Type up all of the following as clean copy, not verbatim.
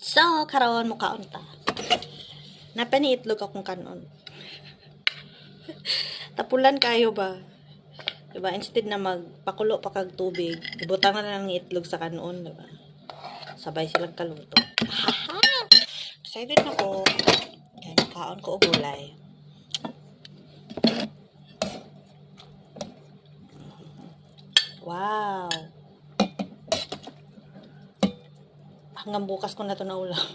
So, karon mo kaon ta. Napaniitlog akong kanon. Tapulan kayo ba? Diba? Instead na magpakulo pa kag tubig, ibutang na lang ng itlog sa kanon, diba? Sabay silang kaluto. Haha! Excited na ko. Yan, kaon ko o gulay. Wow! Hanggang bukas ko na ito na ulam.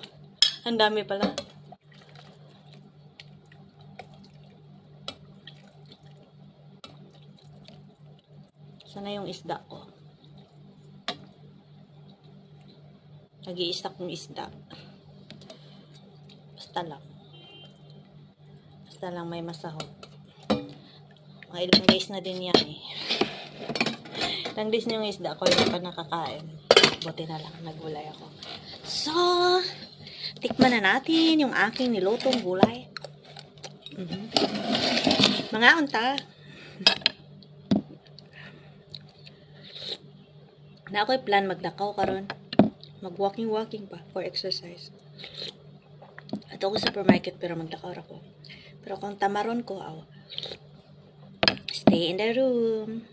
Ang dami pala. Sana yung isda ko. Nag-i-stack ng isda. Basta lang. Basta lang may masahog. Mga ilang days na din yan eh. Ilang days na yung isda ko, hindi pa nakakain. Buti na lang, nagulay ako. So, tikman na natin yung aking nilutong gulay. Mga unta. Na ako'y plan magdakaw karon. Mag-walking pa for exercise. Ato ako sa supermarket pero magdakaw ako. Pero kung tamaron ko, stay in the room.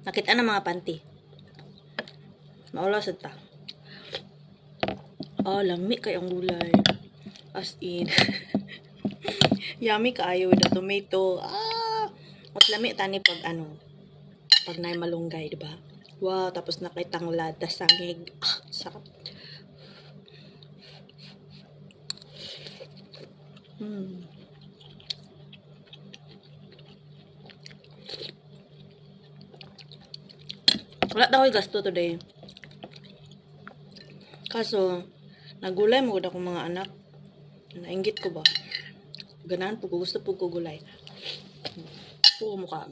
Nakita na mga panty. Maulasad ta. Oh, lami kay ang gulay. As in. Yummy kaayo with the tomato. At lami tani pag pag nay malunggay, diba? Wow, tapos nakaitanglad, tas sangig. Sarap. Wala daw gasto today. Kaso, nagulay mo akong mga anak. Nainggit ko ba? Ganahan po ko. Gusto po ko gulay. Po mukha.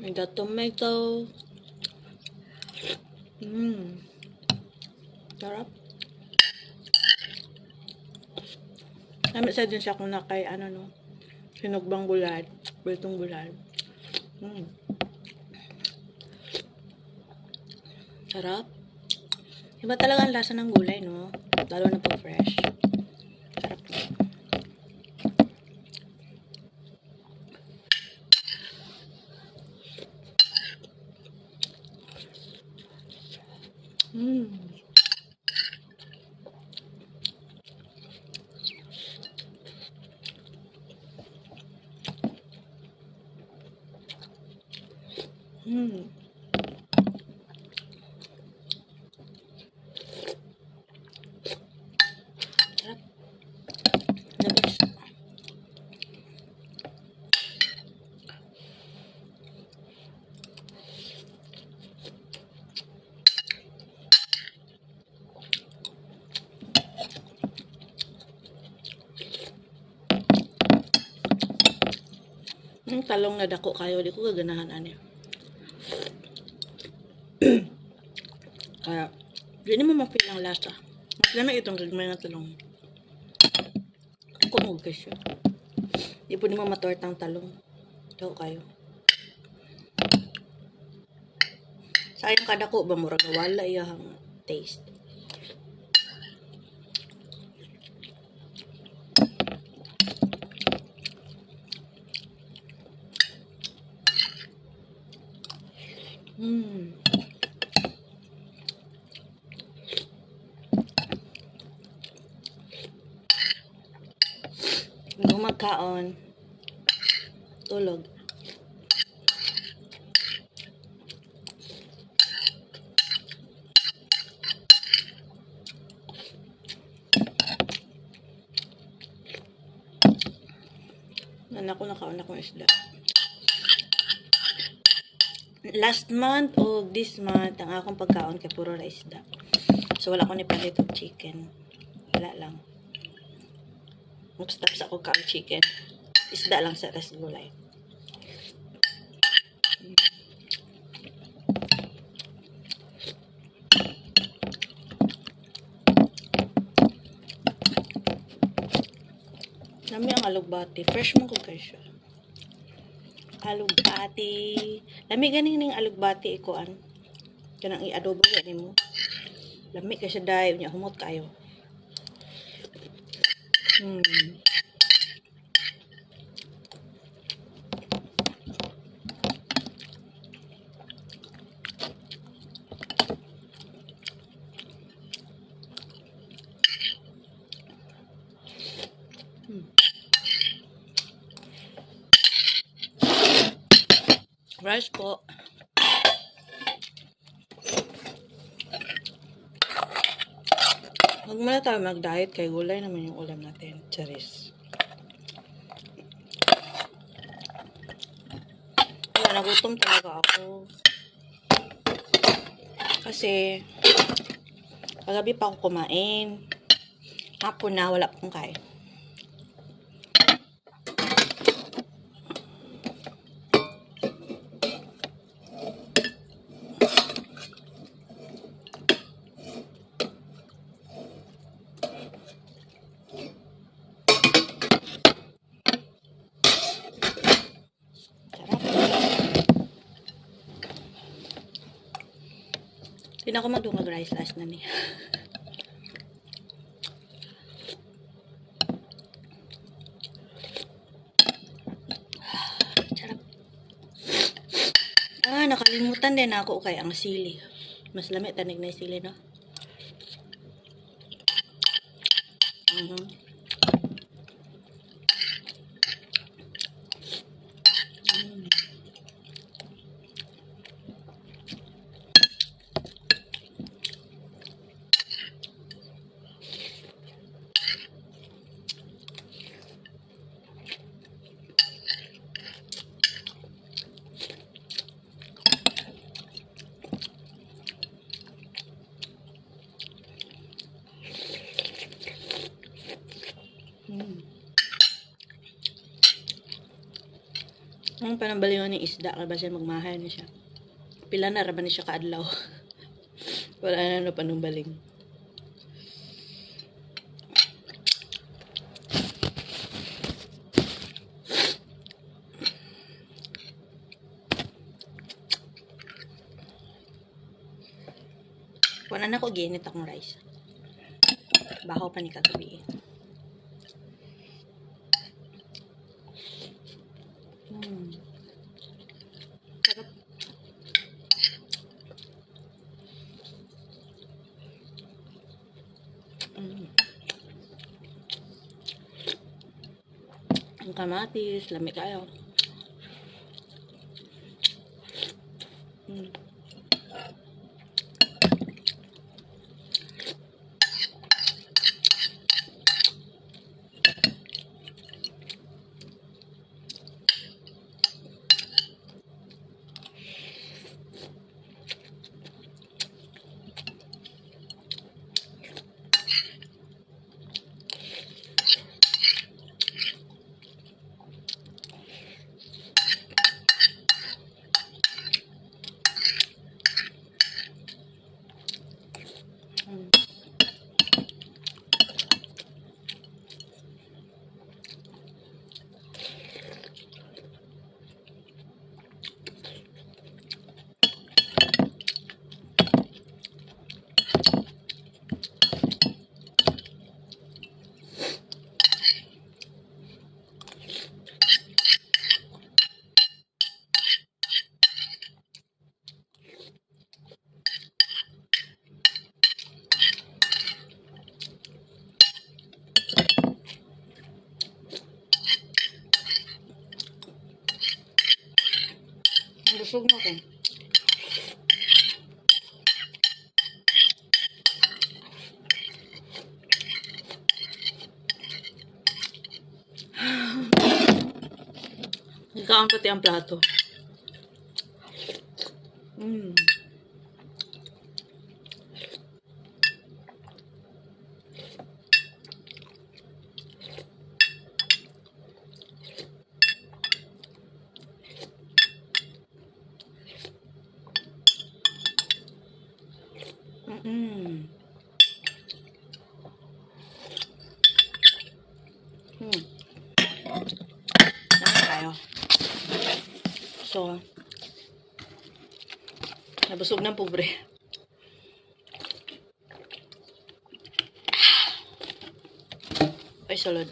May the tomato. Sarap. Namit sa din siya kung nakay sinugbang gulay. Bultong gulay. Sarap. Iba talaga ang lasa ng gulay, no? Lalo na pag fresh. Sarap. Sarap. Nabis. Yung talong na dako kayo, di ko gaganahan ani. Kaya, di mo ma-feel ang lasa. Mas lamig itong gagmay na talong. Kung guys yun. Di po di mo matortang talong. Dako kayo. Sayang kadako ba murag wala iyang taste. Kung magkaon, tulog. Ako nakaon akong isda. Last month o this month, ang akong pagkaon kay puro na isda. So, wala ko ni palit og chicken. Wala lang. Mag-stop sa ako kaon chicken. Isda lang sa rest gulay. Nami ang alugbati. Fresh mo ko guys siya. Alugbati. Lami ganing ning alugbati ikuan. Kanang i-adobo gani mo. Lami kasi dahil niya humot kayo. Rice po. Huwag muna tayo mag-diet kay gulay naman yung ulam natin. Charis. Kaya nagutom talaga ako. Kasi kagabi pa ako kumain. Hapon na wala akong kain. Hindi na ako magdungag rice last na niya. Sarap. Nakalimutan din ako kay ang sili. Mas lamit tanig na yung sili, no? Ang panambaliwan ni isda kasi magmahal na siya. Pila na raman ni siya kaadlaw. Wala na panumbaling. Wala na ko ginit akong rice. Bahaw pa ni kagabi. Sarap. Ang kamatis, lami kayo. Busog na ko. Ikaw pati ang plato. kayo. So, nabusog ng pobre. Ay, salad.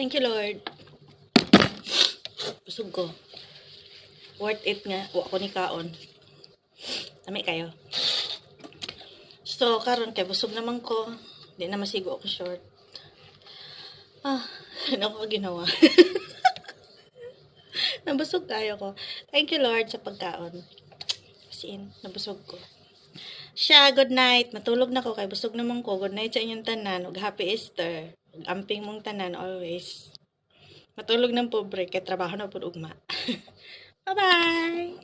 Thank you, Lord. Busog ko. Worth it nga. Wa ko ni kaon. Tami kayo. So, karon kay busog naman ko. Di na masigo ako short. Ano ko ginawa? Nabusog tayo ko. Thank you, Lord, sa pagkaon. Kasi nabusog ko. Siya, good night. Matulog na ko kay busog naman ko. Good night sa inyong tanan. Ug happy Easter. Ug amping mong tanan always. Matulog ng pobre kay trabaho na pud ugma. Bye-bye!